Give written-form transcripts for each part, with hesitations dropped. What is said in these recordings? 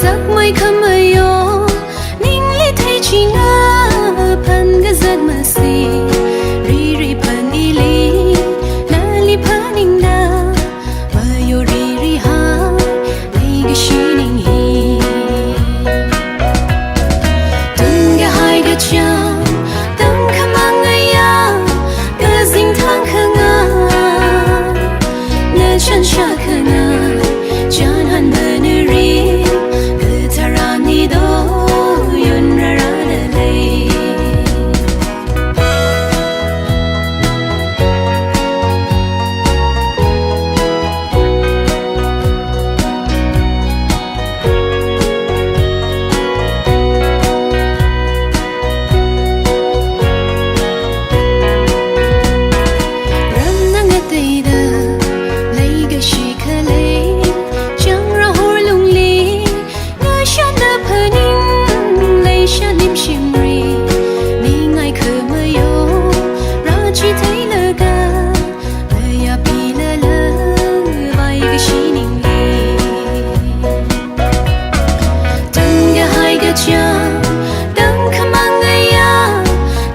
giấc mây khăm mây yo ninh li thấy chỉ ngã pan cái giấc mà si ri ri pan đi li na li pan ninh na mà yo ri ri ha lấy cái shi ninh hi từng cái hai cái chàng từng khăm mang ngày ya cái dinh thang khang à nơi chân cha khang à chan han bên ri cái tarani do yun ra ra đây ram nang at đây da lấy cái shi khơi lấy chẳng ra hồi lung li ngơi shan na panin lấy shan lim shim ri ni ngay khơi mây yo ra chỉ thấy lơ ga mây ya pi lơ lơ vai cái shi ning li từng cái hai cái cha từng khăm mang ngày ya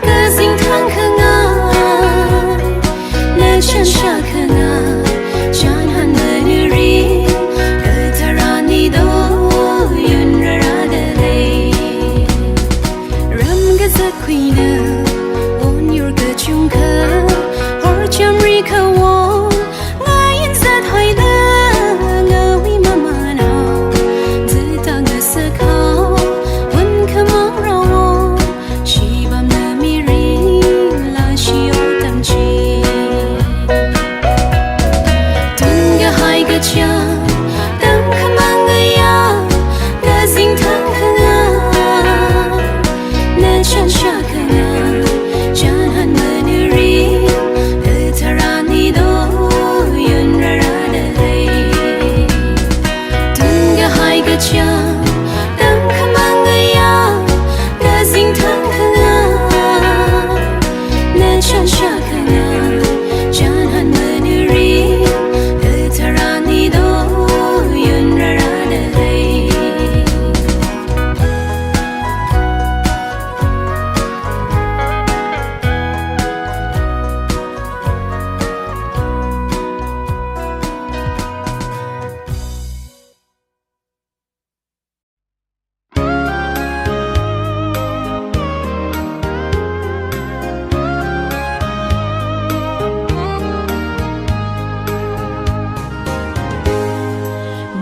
cái dinh thang khang à nơi chân cha khang à chan han bên ri cái tarani do yun ra ra đây ram cái giấc khuya nơ on your cái chung khờ or chăm ri khờ wo ngay in giấc hoài đơ ngờ vi mama nào từ ta ngờ sơ khao vẫn khờ mong rau wo chỉ bám nơ mi ri là chỉ ô tâm trí từng cái hai cái cha từng khăm mang ngày ya cái dinh thang khang à nơi chân cha khang à chan han bên ri cái tarani do yun ra ra đây từng cái hai cái cha từng khăm mang ngày ya cái dinh thang khang à nơi chân cha khang à chan han bên ri cái tarani do yun ra ra đây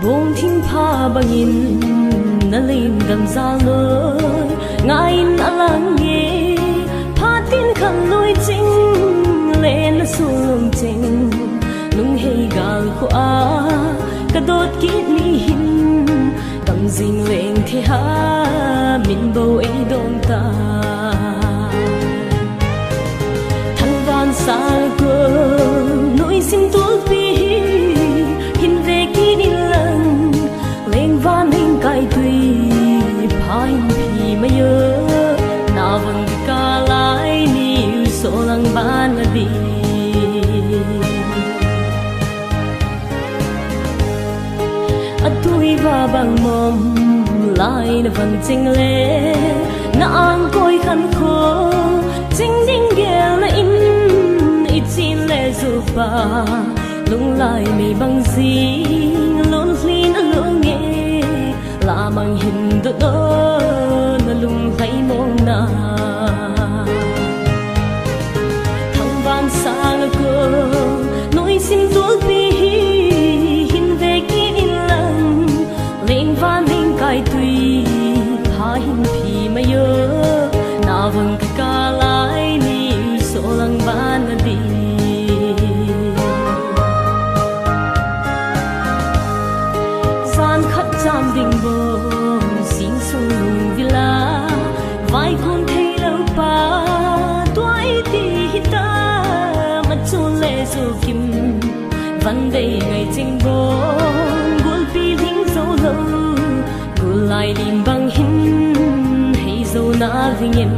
bông thinh pha bangin na lim gam za loi ngain alang ye pha tin kham loi ching len na sulung ching lung hei gal khu a kadot ki ni hin gam jing leng the ha min bo ei dong ta thăng van sa ko noi sim tul pi hin ve ki ni lang leng van hin kai tui phai phi ma yo na vang ka lai ni so lang ban na di atui va bang mom lai na van ching le na ang koi khan kho ching ding gel na in itchin le zu pa lung lai mi bang si lon hlin a lo nge la mang hin do do na lung lai mong na thang van sang ko noi sim tul pi hin ve ki in lang leng van ling kai tui ha hin phi ma yo na vang ka lai ni so lang ban na di jam ding bo sing sung lung vila vai khôn thấy lâu pa toai ti hita ma chun le zo kim van day ngày ching bo gul pi ling zo lo gul lai lim bang hin hay zo na ving em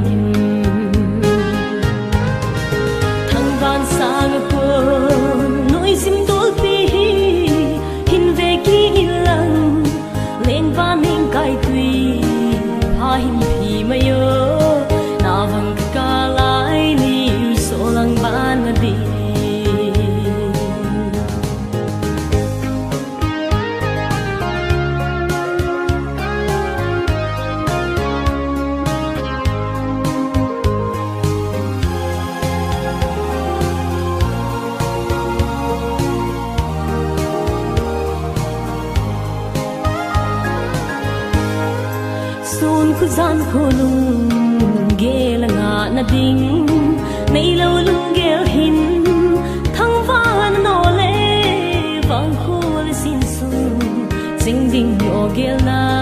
thang van sang ko noi sim dol pi hin ve ki in lang sun khu gian khu lung ghê là ngã na ding nay lâu lung ghê hin thăng van nô lê vang khu lê xin su sing ding yo ghê la